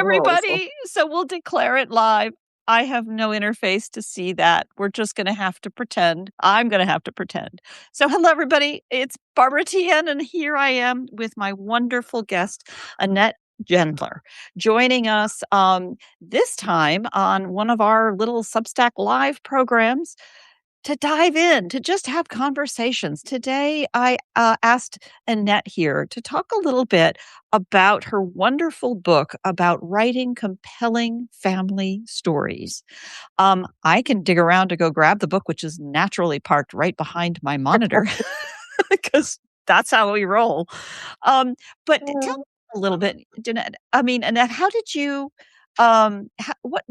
row. So everybody. So we'll declare it live. I have no interface to see that. We're just going to have to pretend. I'm going to have to pretend. So, hello, everybody. It's Barbara Tien, and here I am with my wonderful guest, Annette Gendler, joining us this time on one of our little Substack Live programs to dive in, to just have conversations. Today, I asked Annette here to talk a little bit about her wonderful book about writing compelling family stories. I can dig around to go grab the book, which is naturally parked right behind my monitor because that's how we roll. But tell me a little bit, Jeanette. I mean, Annette, how did you? What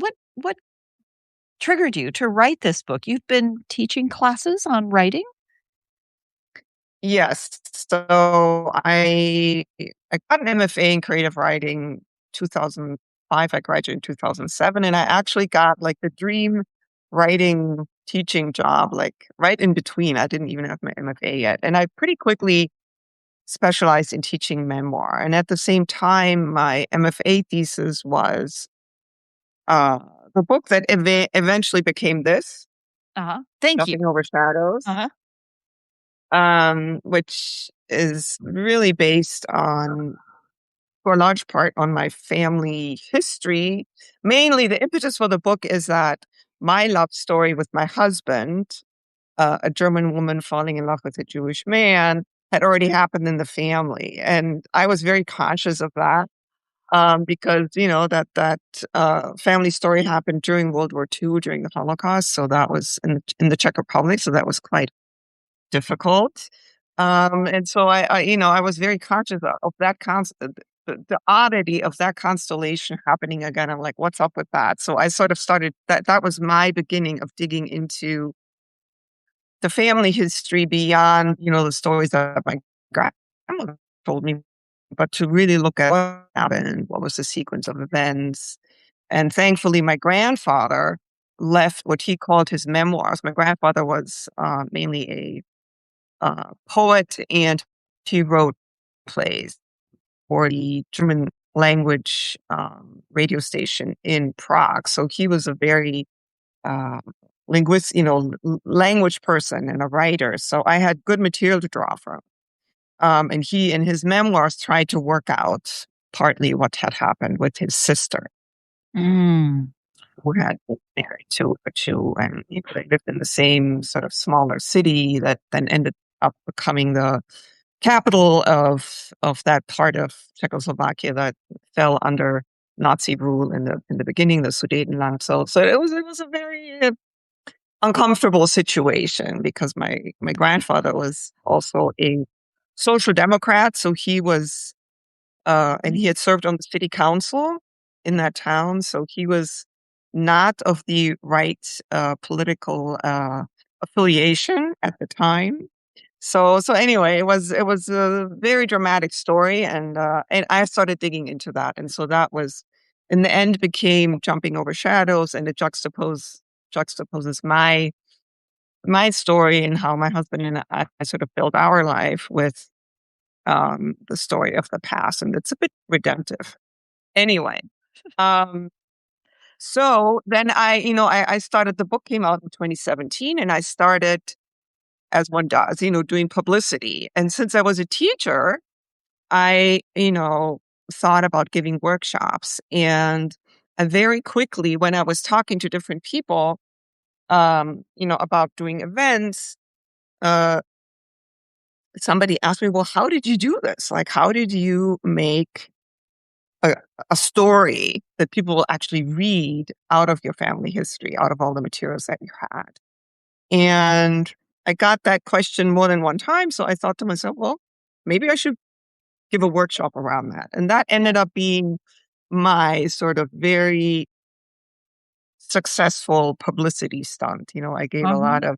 triggered you to write this book? You've been teaching classes on writing? yes, so I got an MFA in creative writing 2005. I graduated in 2007, and I actually got like the dream writing teaching job, like right in between. I didn't even have my MFA yet, and I pretty quickly specialized in teaching memoir. And at the same time, my MFA thesis was uh, the book that eventually became this, Thank you. Jumping Over Shadows, Uh-huh. which is really based on, for a large part, on my family history. Mainly, the impetus for the book is that my love story with my husband, a German woman falling in love with a Jewish man, had already happened in the family. And I was very conscious of that. Because that family story happened during World War II, during the Holocaust. So that was in the Czech Republic. So that was quite difficult. And so I was very conscious of that the oddity of that constellation happening again. I'm like, what's up with that? So I sort of started that was my beginning of digging into the family history beyond, the stories that my grandmother told me, but to really look at what happened, what was the sequence of events. And thankfully, my grandfather left what he called his memoirs. My grandfather was mainly a poet, and he wrote plays for the German language radio station in Prague. So he was a very uh, language person and a writer. So I had good material to draw from. And he, in his memoirs, tried to work out partly what had happened with his sister, Mm. who had been married to a Jew, and they lived in the same sort of smaller city that then ended up becoming the capital of that part of Czechoslovakia that fell under Nazi rule in the beginning, the Sudetenland. So it was a very uncomfortable situation because my grandfather was also a social democrat, so he was and he had served on the city council in that town, so he was not of the right political affiliation at the time. So anyway, it was a very dramatic story, and I started digging into that, and so that was in the end became Jumping Over Shadows, and it juxtaposes my story and how my husband and I sort of built our life with the story of the past, and it's a bit redemptive. Anyway, um, so then I started. The book came out in 2017, and I started, as one does, doing publicity. And since I was a teacher, I thought about giving workshops, and I very quickly, when I was talking to different people, about doing events, uh, somebody asked me, well, how did you do this? Like, how did you make a, a story that people will actually read out of your family history, out of all the materials that you had? And I got that question more than one time. So I thought to myself, well, maybe I should give a workshop around that. And that ended up being my sort of very successful publicity stunt. I gave a lot of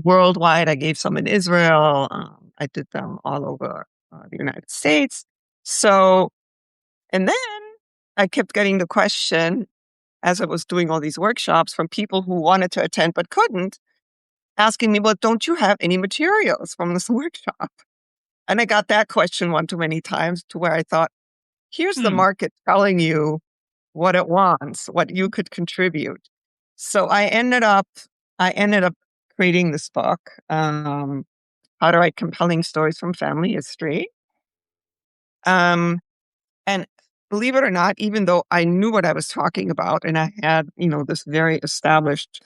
worldwide. I gave some in Israel. I did them all over the United States. So, and then I kept getting the question as I was doing all these workshops from people who wanted to attend but couldn't, asking me, well, don't you have any materials from this workshop? And I got that question one too many times to where I thought, Here's the Hmm. market telling you what it wants, what you could contribute. So I ended up creating this book, How to Write Compelling Stories from Family History. Um, and believe it or not, even though I knew what I was talking about and I had, this very established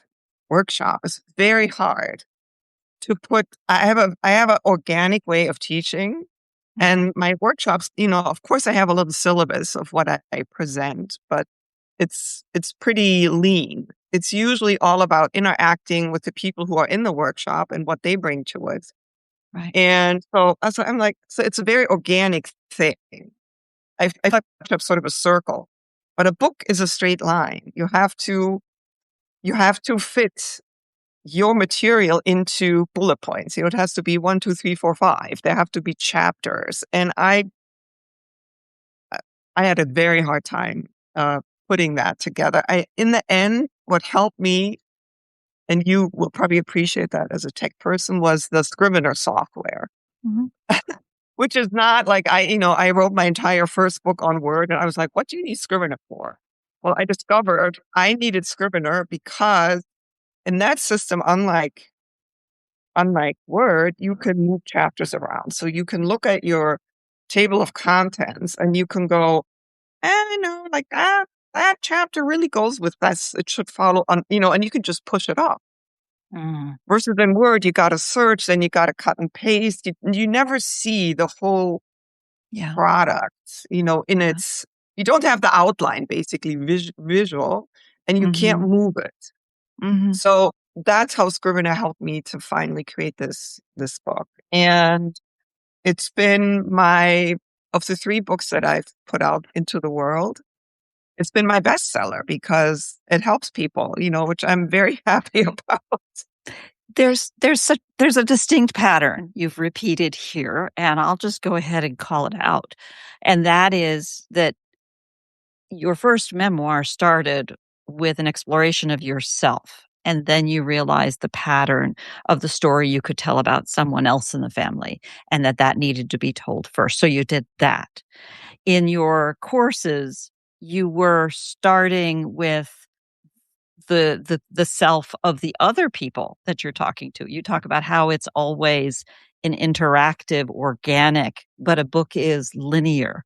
workshop, it's very hard to put. I have an organic way of teaching, Hmm. and my workshops, of course, I have a little syllabus of what I present, but it's pretty lean. It's usually all about interacting with the people who are in the workshop and what they bring to it. Right. And so I'm like, so it's a very organic thing. I thought of sort of a circle, but a book is a straight line. You have to fit your material into bullet points. It has to be 1, 2, 3, 4, 5. There have to be chapters. And I had a very hard time putting that together. In the end, what helped me, and you will probably appreciate that as a tech person, was the Scrivener software, Hmm. which is not like I wrote my entire first book on Word, and I was like, what do you need Scrivener for? Well, I discovered I needed Scrivener because in that system, unlike Word, you can move chapters around. So you can look at your table of contents and you can go, like that chapter really goes with this. It should follow on, and you can just push it up. Mm. Versus in Word, you got to search, then you got to cut and paste. You never see the whole Yeah. product, in Yeah. you don't have the outline basically visual, and you can't Hmm. move it. Hmm. So that's how Scrivener helped me to finally create this book. And it's been of the 3 books that I've put out into the world, it's been my bestseller because it helps people, which I'm very happy about. There's a distinct pattern you've repeated here, and I'll just go ahead and call it out. And that is that your first memoir started with an exploration of yourself, and then you realized the pattern of the story you could tell about someone else in the family, and that needed to be told first. So you did that. In your courses, you were starting with the self of the other people that you're talking to. You talk about how it's always an interactive, organic, but a book is linear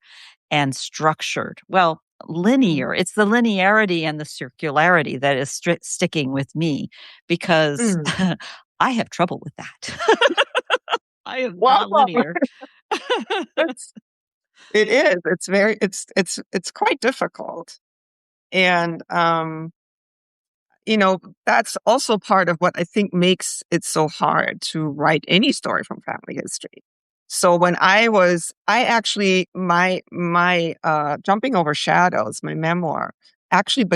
and structured. Well, linear, Mm. it's the linearity and the circularity that is sticking with me because Mm. I have trouble with that. I am not Wow. linear. It's it is. It's quite difficult. And that's also part of what I think makes it so hard to write any story from family history. So when I actually, my Jumping Over Shadows, my memoir, actually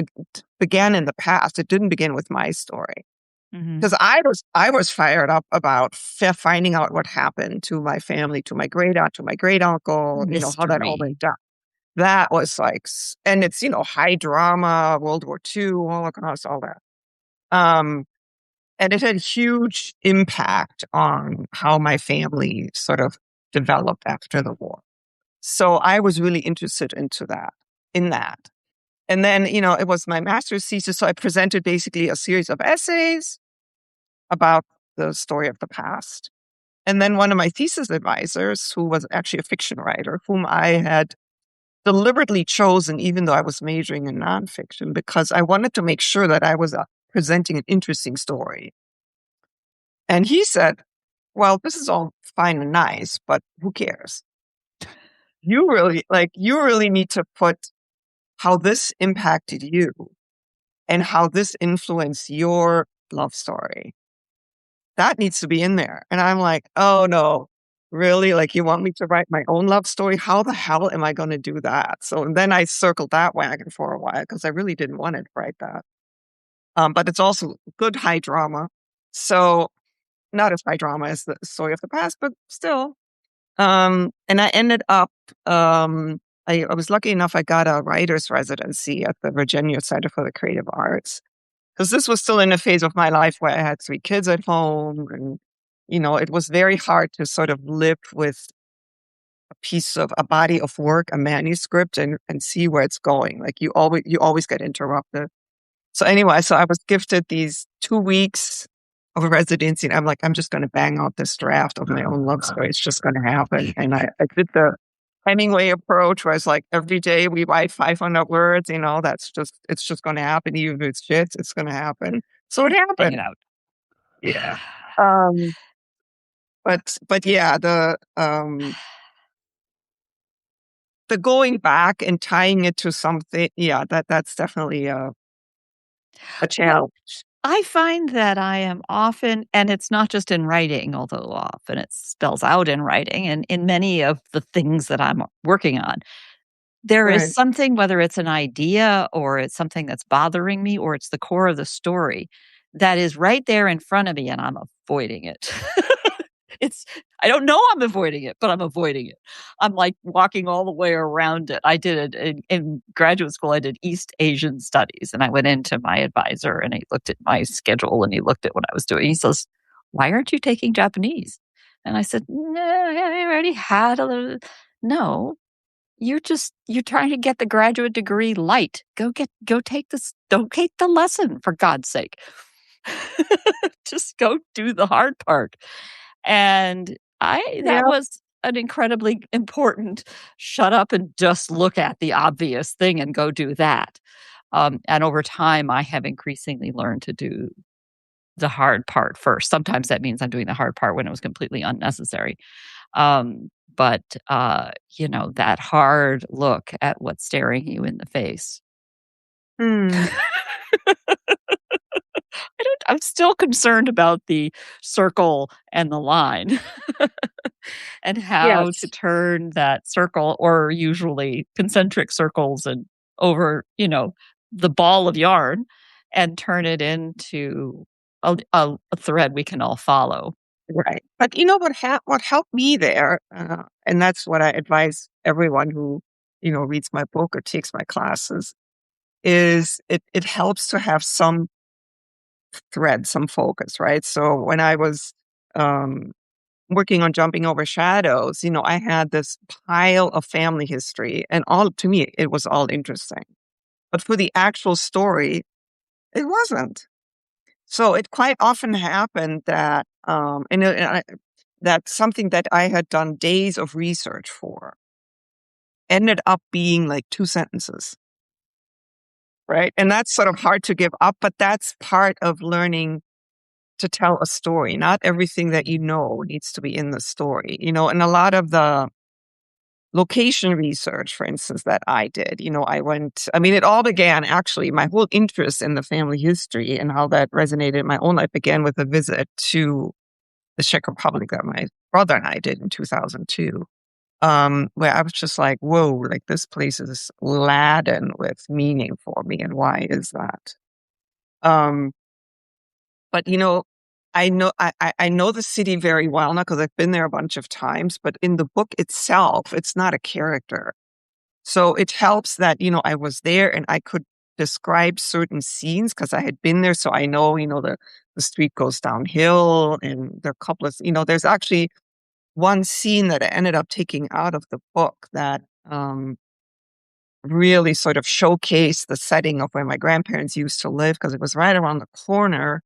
began in the past. It didn't begin with my story Hmm. because I was fired up about finding out what happened to my family, to my great aunt, to my great uncle, how that all Mystery. went down. That was like, and it's, high drama, World War II, Holocaust, all that. Um, and it had huge impact on how my family sort of developed after the war. So I was really interested in that. And then, it was my master's thesis. So I presented basically a series of essays about the story of the past. And then one of my thesis advisors, who was actually a fiction writer, whom I had deliberately chosen, even though I was majoring in nonfiction, because I wanted to make sure that I was presenting an interesting story. And he said, well, this is all fine and nice, but who cares? You really need to put how this impacted you and how this influenced your love story. That needs to be in there. And I'm like, oh no, really? Like, you want me to write my own love story? How the hell am I going to do that? So then I circled that wagon for a while because I really didn't want to write that. But it's also good high drama. So not as high drama as the story of the past, but still. And I ended up, I was lucky enough, I got a writer's residency at the Virginia Center for the Creative Arts. Because this was still in a phase of my life where I had 3 kids at home. And, it was very hard to sort of live with piece of a body of work, a manuscript, and see where it's going. Like you always get interrupted. So anyway, so I was gifted these 2 weeks of residency, and I'm like, I'm just going to bang out this draft of my own love story. It's just going to happen. And I did the Hemingway approach, where it's like every day we write 500 words. It's just going to happen. Even if it's shit, it's going to happen. So it Bang it happened. out. Yeah. Um, but yeah, the going back and tying it to something, yeah, that's definitely a Well, challenge. I find that I am often, and it's not just in writing, although often it spells out in writing and in many of the things that I'm working on. There is Right. something, whether it's an idea or it's something that's bothering me or it's the core of the story, that is right there in front of me and I'm avoiding it. It's I don't know I'm avoiding it, but I'm avoiding it. I'm, like, walking all the way around it. I did it in graduate school, I did East Asian studies, and I went into my advisor, and he looked at my schedule, and he looked at what I was doing. He says, "Why aren't you taking Japanese?" And I said, "No, I already had a little." "No, you're trying to get the graduate degree light. Go take this don't take the lesson, for God's sake. Just go do the hard part." And I that Yeah. was an incredibly important shut up and just look at the obvious thing and go do that. And over time, I have increasingly learned to do the hard part first. Sometimes that means I'm doing the hard part when it was completely unnecessary. But, that hard look at what's staring you in the face. Hmm. I'm still concerned about the circle and the line and how to Yes. turn that circle or usually concentric circles and over, the ball of yarn and turn it into a thread we can all follow. Right. But you know what helped me there, and that's what I advise everyone who, reads my book or takes my classes, is it helps to have some thread, some focus, right? So when I was um, working on Jumping Over Shadows, I had this pile of family history, and all to me, it was all interesting. But for the actual story, it wasn't. So it quite often happened that, that something that I had done days of research for ended up being like 2 sentences, right? And that's sort of hard to give up, but that's part of learning to tell a story. Not everything that you know needs to be in the story, and a lot of the location research, for instance, that I did, it all began actually, my whole interest in the family history and how that resonated in my own life began with a visit to the Czech Republic that my brother and I did in 2002, where I was just like, whoa, like this place is laden with meaning for me. And why is that? Um, but I know the city very well now because I've been there a bunch of times, but in the book itself, it's not a character. So it helps that, I was there and I could describe certain scenes because I had been there. So I know, the street goes downhill and there are a couple of, there's actually one scene that I ended up taking out of the book that really sort of showcased the setting of where my grandparents used to live because it was right around the corner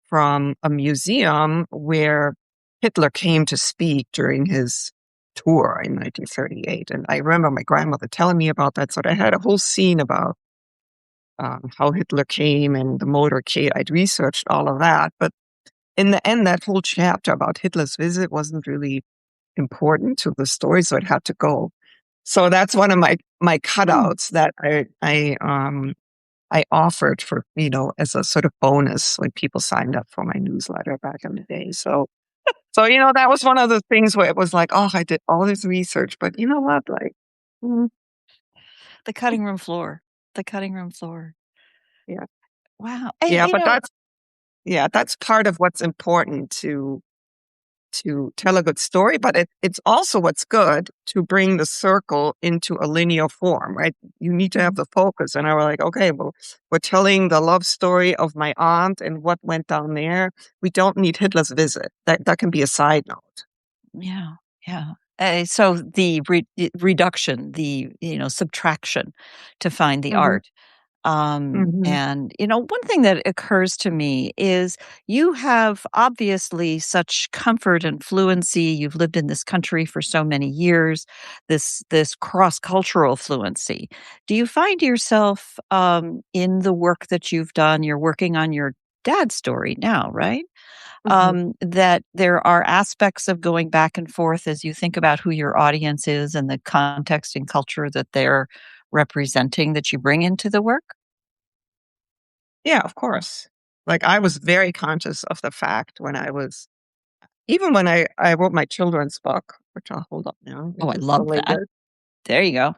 from a museum where Hitler came to speak during his tour in 1938. And I remember my grandmother telling me about that. So I had a whole scene about how Hitler came and the motorcade. I'd researched all of that. But in the end, that whole chapter about Hitler's visit wasn't really important to the story, so it had to go. So that's one of my Hmm. cutouts that I offered for, as a sort of bonus when people signed up for my newsletter back in the day. So that was one of the things where it was like, oh, I did all this research, but you know what? Like, mm, The cutting room floor. The cutting room floor. yeah, Wow. yeah, but that's part of what's important to tell a good story, but it's also what's good to bring the circle into a linear form, right? You need to have the focus. And I was like, okay, well, we're telling the love story of my aunt and what went down there. We don't need Hitler's visit. That can be a side note. Yeah, yeah. So the reduction, the subtraction to find the Mhm, art. mhm, And one thing that occurs to me is you have obviously such comfort and fluency. You've lived in this country for so many years, this cross-cultural fluency. Do you find yourself in the work that you've done? You're working on your dad's story now, right? mhm. That there are aspects of going back and forth as you think about who your audience is and the context and culture that they're representing that you bring into the work? Yeah, of course. Like, I was very conscious of the fact when I was even when I wrote my children's book, which I'll hold up now, Oh, which I is the love that. latest. There you go.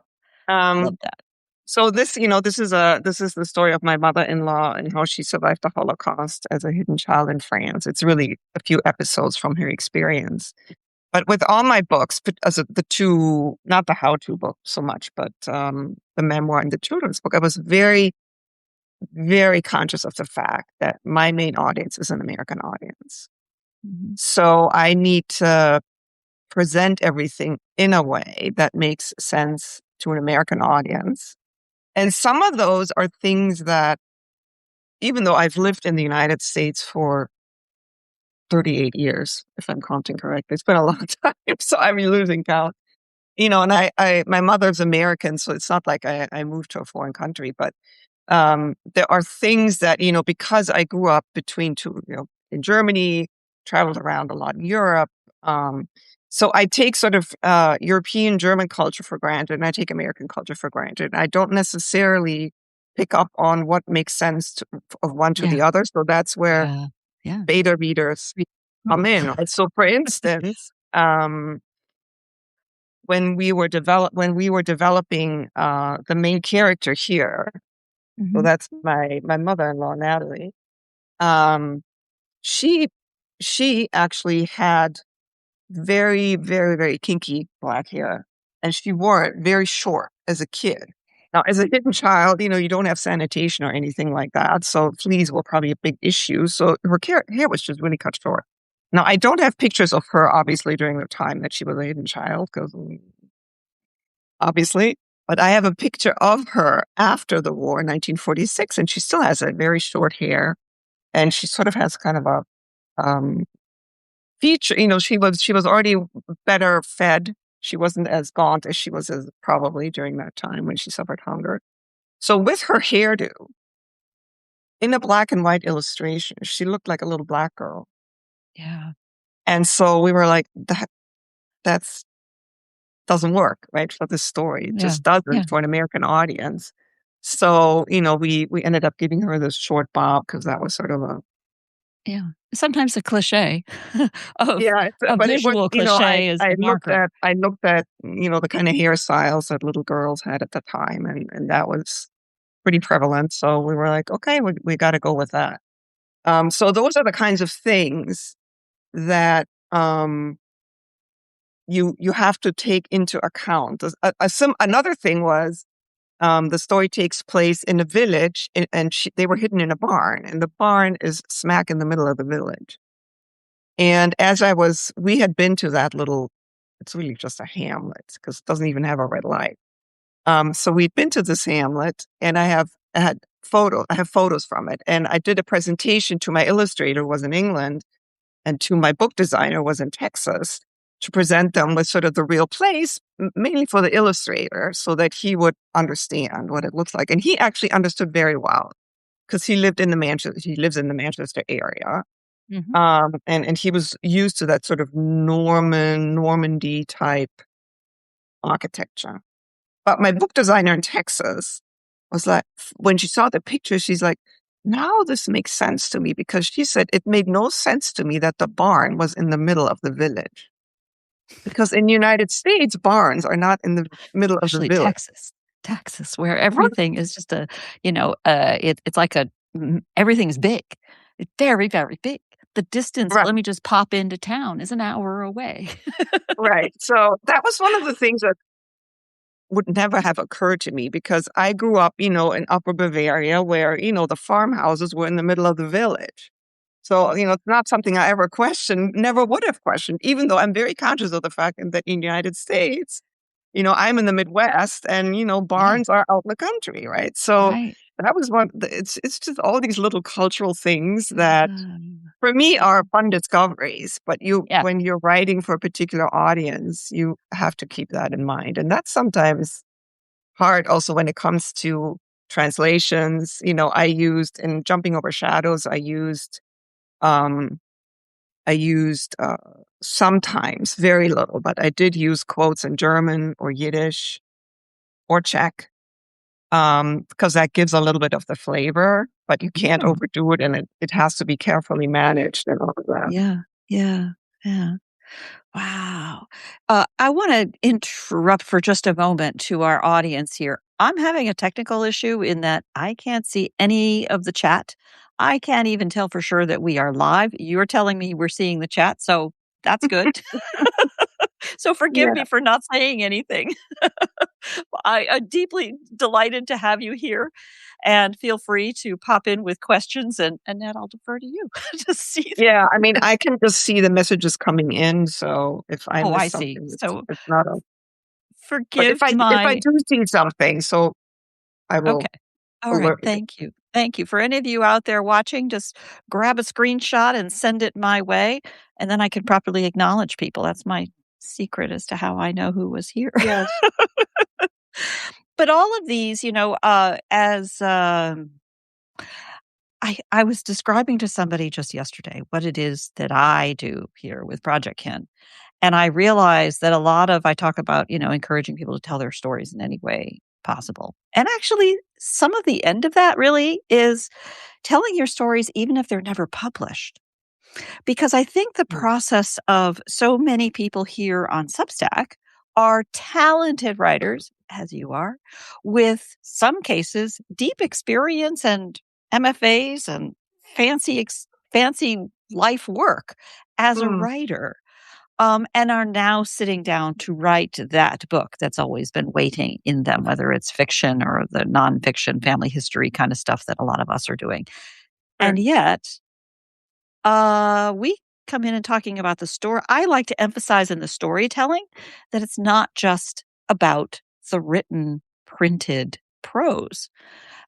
Um, Love that. so this is the story of my mother-in-law and how she survived the Holocaust as a hidden child in France. It's really a few episodes from her experience. But with all my books, but as the two, not the how-to book so much, but the memoir and the children's book, I was very, very conscious of the fact that my main audience is an American audience. Mhm, So I need to present everything in a way that makes sense to an American audience. And some of those are things that, even though I've lived in the United States for 38 years, if I'm counting correctly, it's been a long time. So I'm losing count. And my mother's American, so it's not like I moved to a foreign country, but there are things that, because I grew up between two, in Germany, traveled around a lot in Europe. Um, so I take sort of European German culture for granted, and I take American culture for granted. I don't necessarily pick up on what makes sense of one to yeah, the other. So that's where yeah, yeah. beta readers come in. Right? So, for instance, when we were developing the main character here, so Mhm, that's my mother-in-law, Natalie. Um, she she actually had very, very, very kinky black hair, and she wore it very short as a kid. Now, as a hidden child, you don't have sanitation or anything like that, so fleas were probably a big issue. So her hair was just really cut short. Now, I don't have pictures of her, obviously, during the time that she was a hidden child, because obviously. But I have a picture of her after the war in 1946, and she still has a very short hair, and she sort of has kind of a um, feature. She was already better fed. She wasn't as gaunt as she was as probably during that time when she suffered hunger. So with her hairdo in a black and white illustration, she looked like a little black girl. yeah, And so we were like, that's doesn't work, right, for this story. It yeah, just yeah, doesn't for an American audience. So, we ended up giving her this short bob because that was sort of a yeah. Sometimes a cliché of yeah, a but it was, visual cliché is I the looked marker. at, the kind of hairstyles that little girls had at the time, and that was pretty prevalent. So we were like, okay, we got to go with that. So those are the kinds of things that you have to take into account. Another thing was the story takes place in a village, and they were hidden in a barn, and the barn is smack in the middle of the village. And we had been to that little, it's really just a hamlet because it doesn't even have a red light. So we'd been to this hamlet, and I have photos from it, and I did a presentation to my illustrator who was in England, and to my book designer who was in Texas, to present them with sort of the real place, mainly for the illustrator, so that he would understand what it looks like. And he actually understood very well because he lives in the Manchester area. Mhm. And he was used to that sort of Normandy type architecture. But my book designer in Texas was like, when she saw the picture, she's like, now this makes sense to me, because she said it made no sense to me that the barn was in the middle of the village. Because in the United States, barns are not in the middle of the Especially village. Texas, where everything is just it's like everything's big. It's very, very big. The distance, Right. let me just pop into town is an hour away. Right. So that was one of the things that would never have occurred to me, because I grew up, in Upper Bavaria, where, the farmhouses were in the middle of the village. So, it's not something I ever questioned, never would have questioned, even though I'm very conscious of the fact that in the United States, I'm in the Midwest and, Yeah, barns are out in the country, right? So right. that was it's just all these little cultural things that Mm. for me are fun discoveries, but Yeah, when you're writing for a particular audience, you have to keep that in mind. And that's sometimes hard also when it comes to translations. I used in Jumping Over Shadows, um I used sometimes very little, but I did use quotes in German or Yiddish or Czech, because that gives a little bit of the flavor, but you can't mm, overdo it, and it has to be carefully managed and all of that. yeah, yeah, yeah. Wow. I want to interrupt for just a moment to our audience here. I'm having a technical issue in that I can't see any of the chat. I can't even tell for sure that we are live. You're telling me we're seeing the chat, so that's good. So forgive Yeah. me for not saying anything. I'm deeply delighted to have you here, and feel free to pop in with questions. And Annette, I'll defer to you to see. Yeah, I mean, I can just see the messages coming in, so if I Oh, miss I see. something, So it's not a but forgive if I my. do see something, so I Okay. will All right. alert you. Thank you. Thank you. For any of you out there watching, just grab a screenshot and send it my way, and then I can properly acknowledge people. That's my secret as to how I know who was here. Yes. But all of these, as I was describing to somebody just yesterday what it is that I do here with Project Ken. And I realized that a lot of I talk about, encouraging people to tell their stories in any way possible. And actually, some of the end of that really is telling your stories even if they're never published. Because I think the Mm, process of so many people here on Substack are talented writers, as you are, with some cases deep experience and MFAs and fancy life work as a mm, writer, and are now sitting down to write that book that's always been waiting in them, whether it's fiction or the nonfiction family history kind of stuff that a lot of us are doing. sure. And yet, we come in and talking about the story. I like to emphasize in the storytelling that it's not just about the written, printed prose.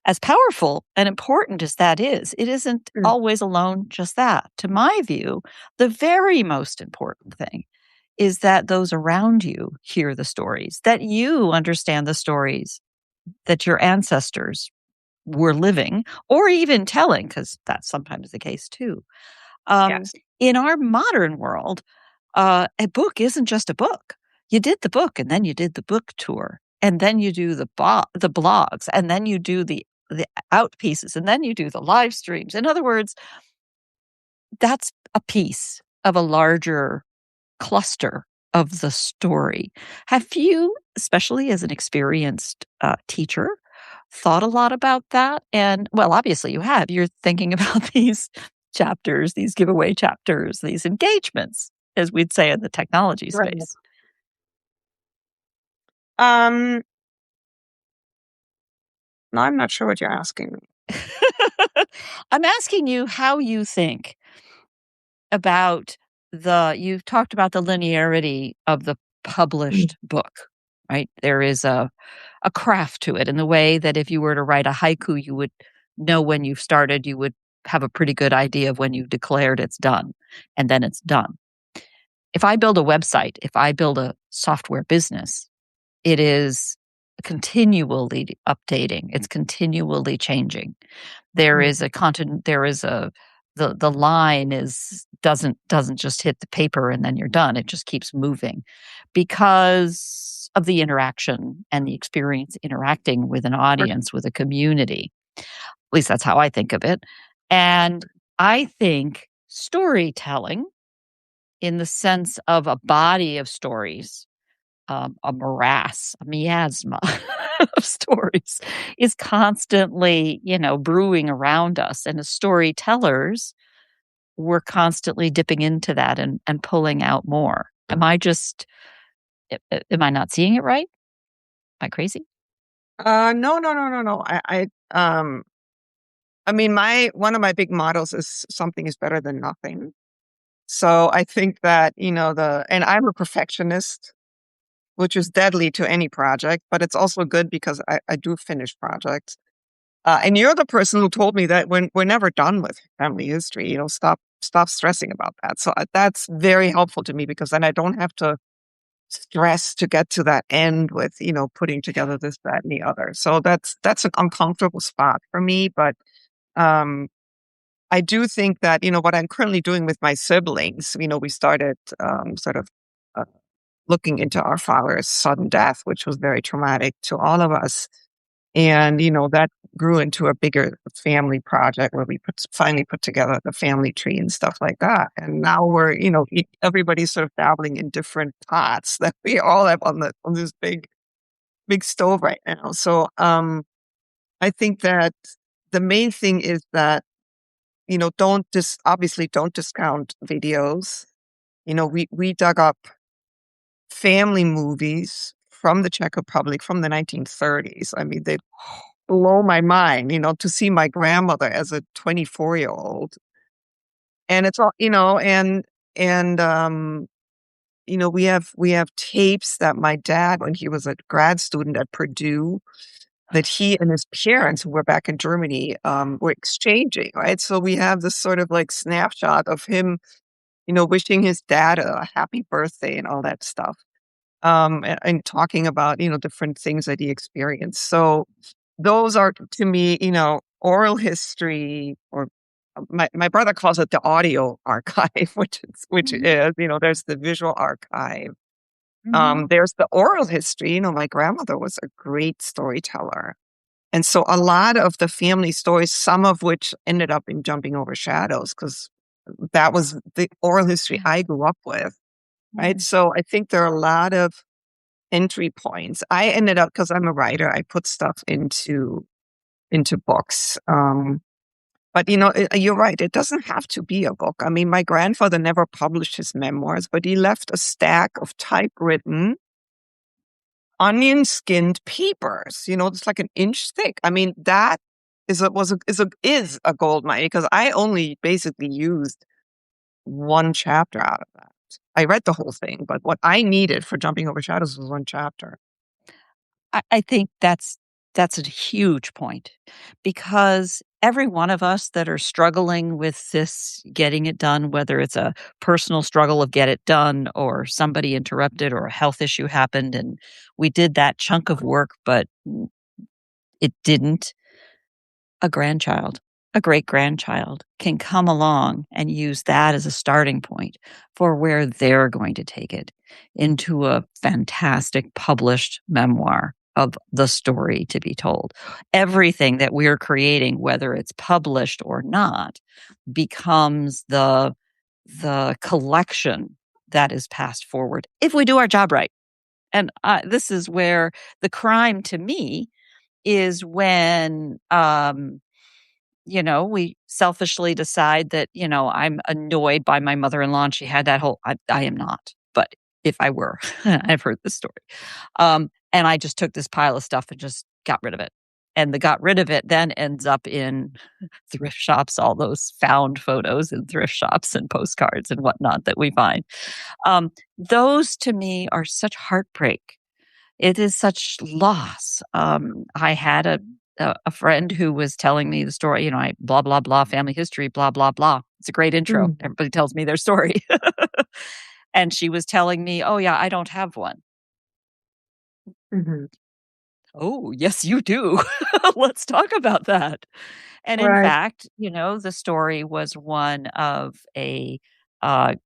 As powerful and important as that is, it isn't Mm, always alone just that. To my view, the very most important thing is that those around you hear the stories, that you understand the stories that your ancestors were living or even telling, because that's sometimes the case too. Um, yes. in our modern world, a book isn't just a book. You did the book, and then you did the book tour, and then you do the blogs, and then you do the out pieces, and then you do the live streams. In other words, that's a piece of a larger cluster of the story. Have you, especially as an experienced teacher, thought a lot about that? And well, obviously you have. You're thinking about these chapters, these giveaway chapters, these engagements, as we'd say in the technology Right. space. Um, no, I'm not sure what you're asking me. I'm asking you how you think about you've talked about the linearity of the Mm, published book, right? There is a craft to it in the way that if you were to write a haiku, you would know when you've started, you would have a pretty good idea of when you've declared it's done, and then it's done. If I build a website, if I build a software business, it is continually updating, it's continually changing. There is mm, a content, there is a the line is doesn't just hit the paper and then you're done. It just keeps moving because of the interaction and the experience interacting with an right, audience, with a community. At least that's how I think of it. And I think storytelling in the sense of a body of stories, a morass, a miasma of stories is constantly, brewing around us. And as storytellers, we're constantly dipping into that and pulling out more. Am I not seeing it right? Am I crazy? no, no, no, no, no. I mean, one of my big models is something is better than nothing. So I think that, and I'm a perfectionist, which is deadly to any project, but it's also good because I do finish projects. And you're the person who told me that when we're never done with family history, stop stressing about that. So that's very helpful to me because then I don't have to stress to get to that end with, putting together this, that, and the other. So that's an uncomfortable spot for me. But um, I do think that, what I'm currently doing with my siblings, we started sort of uh, looking into our father's sudden death, which was very traumatic to all of us. And, that grew into a bigger family project where we finally put together the family tree and stuff like that. And now we're, everybody's sort of dabbling in different pots that we all have on this big stove right now. So, I think that the main thing is that, obviously don't discount videos. We dug up family movies from the Czech Republic from the 1930s. I mean, they blow my mind, to see my grandmother as a 24-year-old. And it's all, we have tapes that my dad, when he was a grad student at Purdue, that he and his parents, who were back in Germany, were exchanging, right? So we have this sort of like snapshot of him, wishing his dad a happy birthday and all that stuff. And talking about, different things that he experienced. So those are to me, oral history, or my brother calls it the audio archive, which Mhm, is, there's the visual archive. mhm, There's the oral history. My grandmother was a great storyteller. And so a lot of the family stories, some of which ended up in Jumping Over Shadows, because that was the oral history yeah, I grew up with. Right. yeah, So I think there are a lot of entry points. I ended up, because I'm a writer, I put stuff into books. But you're right. It doesn't have to be a book. I mean, my grandfather never published his memoirs, but he left a stack of typewritten, onion skinned papers. It's like an inch thick. I mean, that is a gold mine because I only basically used one chapter out of that. I read the whole thing, but what I needed for Jumping Over Shadows was one chapter. I think that's a huge point because every one of us that are struggling with this getting it done, whether it's a personal struggle of get it done or somebody interrupted or a health issue happened and we did that chunk of work, but it didn't, a grandchild, a great grandchild can come along and use that as a starting point for where they're going to take it into a fantastic published memoir of the story to be told. Everything that we're creating, whether it's published or not, becomes the collection that is passed forward if we do our job right. And this is where the crime to me is when we selfishly decide that, I'm annoyed by my mother-in-law and she had that whole I am not. But if I were, I've heard this story. And I just took this pile of stuff and just got rid of it. And the got rid of it then ends up in thrift shops, all those found photos in thrift shops and postcards and whatnot that we find. Those to me are such heartbreak. It is such loss. I had a friend who was telling me the story, I blah, blah, blah, family history, blah, blah, blah. It's a great intro. Mm. Everybody tells me their story. And she was telling me, "Oh, yeah, I don't have one." Mhm. "Oh, yes, you do. Let's talk about that." And in Right. fact, the story was one of a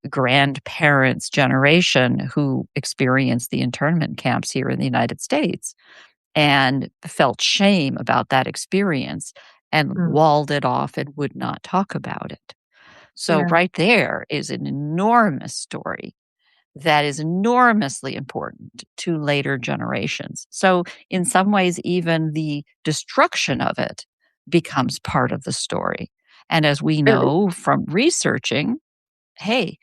grandparents' generation who experienced the internment camps here in the United States and felt shame about that experience and Mm. walled it off and would not talk about it. So, Yeah. right there is an enormous story that is enormously important to later generations. So, in some ways, even the destruction of it becomes part of the story. And as we Really? know from researching, hey,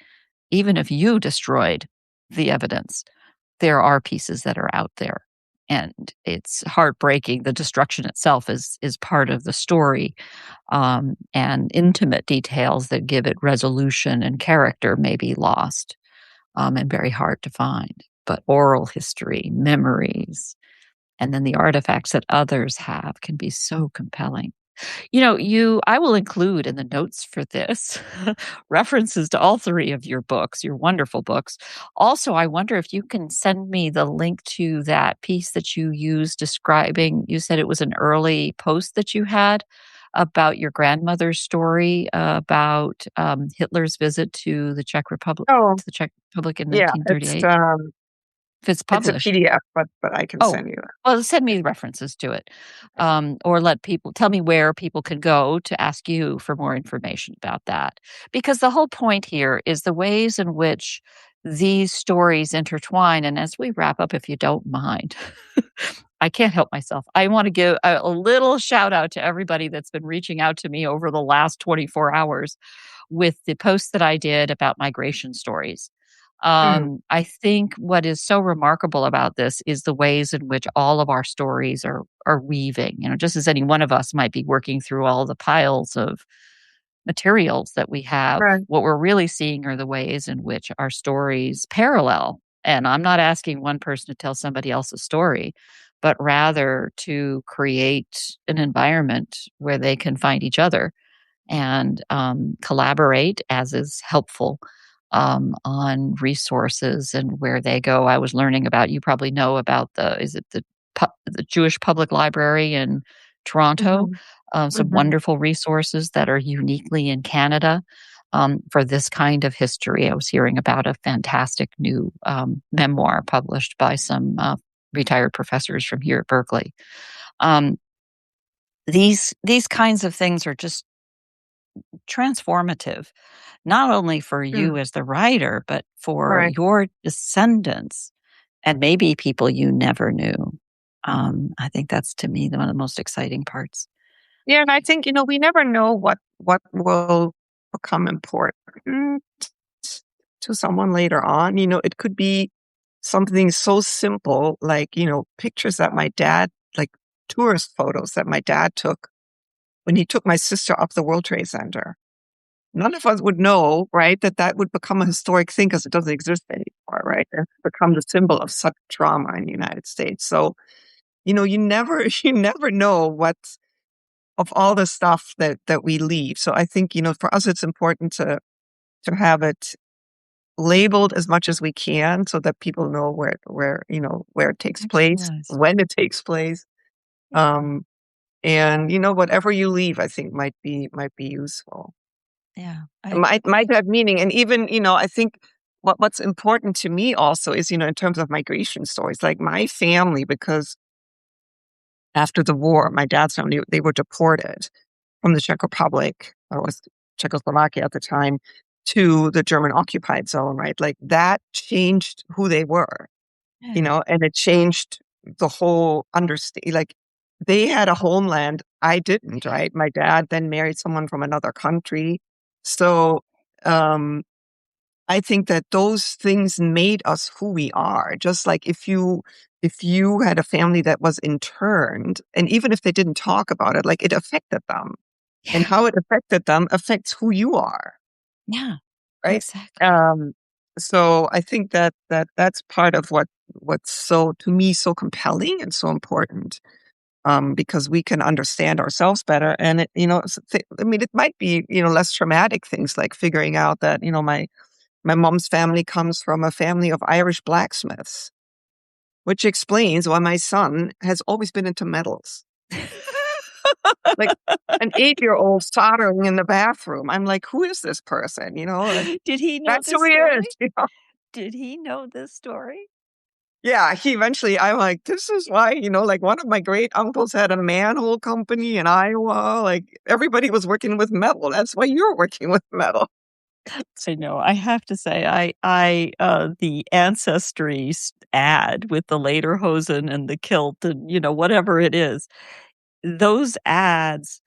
even if you destroyed the evidence, there are pieces that are out there. And it's heartbreaking. The destruction itself is part of the story. and intimate details that give it resolution and character may be lost, and very hard to find. But oral history, memories, and then the artifacts that others have can be so compelling. I will include in the notes for this references to all three of your books, your wonderful books. Also, I wonder if you can send me the link to that piece that you used describing, you said it was an early post that you had about your grandmother's story about Hitler's visit to the Czech Republic, Oh, to the Czech Republic in yeah, 1938. If it's it's a published. PDF, but I can Oh, send you that. well, send me references to it, or let people tell me where people can go to ask you for more information about that. Because the whole point here is the ways in which these stories intertwine. And as we wrap up, if you don't mind, I can't help myself. I want to give a little shout out to everybody that's been reaching out to me over the last 24 hours with the post that I did about migration stories. Mm, I think what is so remarkable about this is the ways in which all of our stories are weaving. Just as any one of us might be working through all the piles of materials that we have, right. what we're really seeing are the ways in which our stories parallel. And I'm not asking one person to tell somebody else's story, but rather to create an environment where they can find each other and collaborate as is helpful on resources and where they go. I was learning about, you probably know about the Jewish Public Library in Toronto, Mhm, some mhm, wonderful resources that are uniquely in Canada for this kind of history. I was hearing about a fantastic new memoir published by some retired professors from here at Berkeley. Um, these kinds of things are just transformative, not only for you mm, as the writer, but for right. your descendants and maybe people you never knew. I think that's to me one of the most exciting parts. Yeah, and I think, we never know what will become important to someone later on. It could be something so simple like, pictures that my dad, like tourist photos that my dad took when he took my sister up the World Trade Center. None of us would know, right, that would become a historic thing because it doesn't exist anymore, right? It's become the symbol of such trauma in the United States. So, you never you never know what of all the stuff that we leave. So I think, for us it's important to have it labeled as much as we can so that people know where it takes place, Excellent. when it takes place. Yeah, Um and whatever you leave I think might be useful. yeah, It might I have meaning. And even, I think what's important to me also is, in terms of migration stories, like my family, because after the war, my dad's family, they were deported from the Czech Republic, or was Czechoslovakia at the time, to the German occupied zone, right? Like that changed who they were, yeah, and it changed the whole understand. Like they had a homeland, I didn't, right? My dad then married someone from another country. So, um, I think that those things made us who we are. Just like if you had a family that was interned, and even if they didn't talk about it, like it affected them. And yeah, how it affected them affects who you are, yeah, right? exactly. Um, so I think that's part of what's so to me so compelling and so important. Because we can understand ourselves better, and I mean, it might be less traumatic things like figuring out that my mom's family comes from a family of Irish blacksmiths, which explains why my son has always been into metals. Like an 8-year-old soldering in the bathroom. I'm like, "Who is this person?" And Did he know that's who this he is, story? Did he know this story? Yeah, I'm like, "This is why, like, one of my great uncles had a manhole company in Iowa, like, everybody was working with metal. That's why you're working with metal." I know. I have to say, the ancestry ad with the lederhosen and the kilt and, whatever it is, those ads,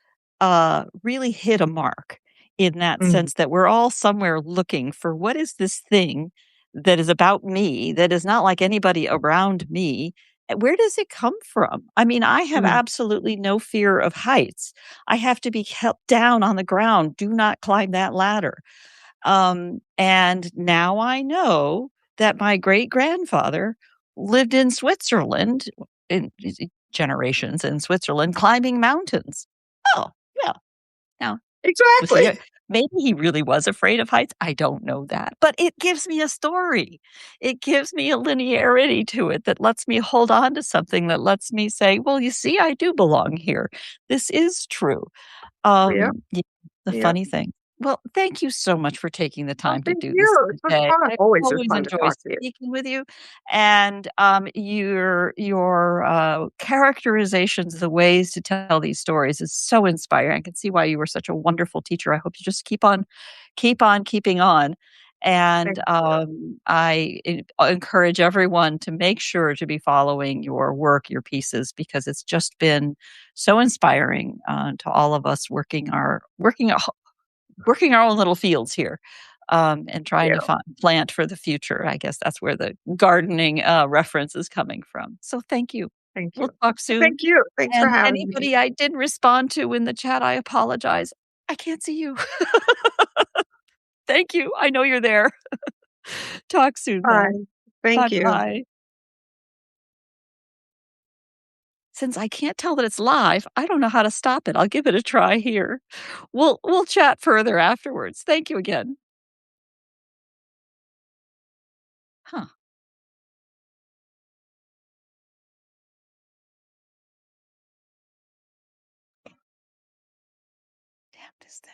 really hit a mark in that Mhm. sense that we're all somewhere looking for what is this thing that is about me, that is not like anybody around me, where does it come from? I mean, I have Mm. absolutely no fear of heights. I have to be kept down on the ground. Do not climb that ladder. And now I know that my great grandfather lived in Switzerland in generations in Switzerland climbing mountains. Oh, yeah. Now, was he Exactly. a maybe he really was afraid of heights, I don't know that, but it gives me a story. It gives me a linearity to it that lets me hold on to something that lets me say, "Well, you see, I do belong here. This is true." Yep, Yeah, the yep. funny thing. Well, thank you so much for taking the Oh, time to thank do this you. It was today. fun. I Always is always fun to enjoy talk to you. speaking with you, and, your characterizations, the ways to tell these stories is so inspiring. I can see why you were such a wonderful teacher. I hope you just keep on keeping on, and, Thank you. I encourage everyone to make sure to be following your work, your pieces, because it's just been so inspiring, to all of us working our own little fields here, and trying to You. plant for the future. I guess that's where the gardening, reference is coming from. So thank you. Thank you. We'll talk soon. Thank you. Thanks for And having me. anybody I didn't respond to in the chat, I apologize. I can't see you. Thank you. I know you're there. Talk soon, though. Bye. Thank you. Bye-bye. Since I can't tell that it's live, I don't know how to stop it. I'll give it a try here. We'll chat further afterwards. Thank you again. Huh. Damn this thing.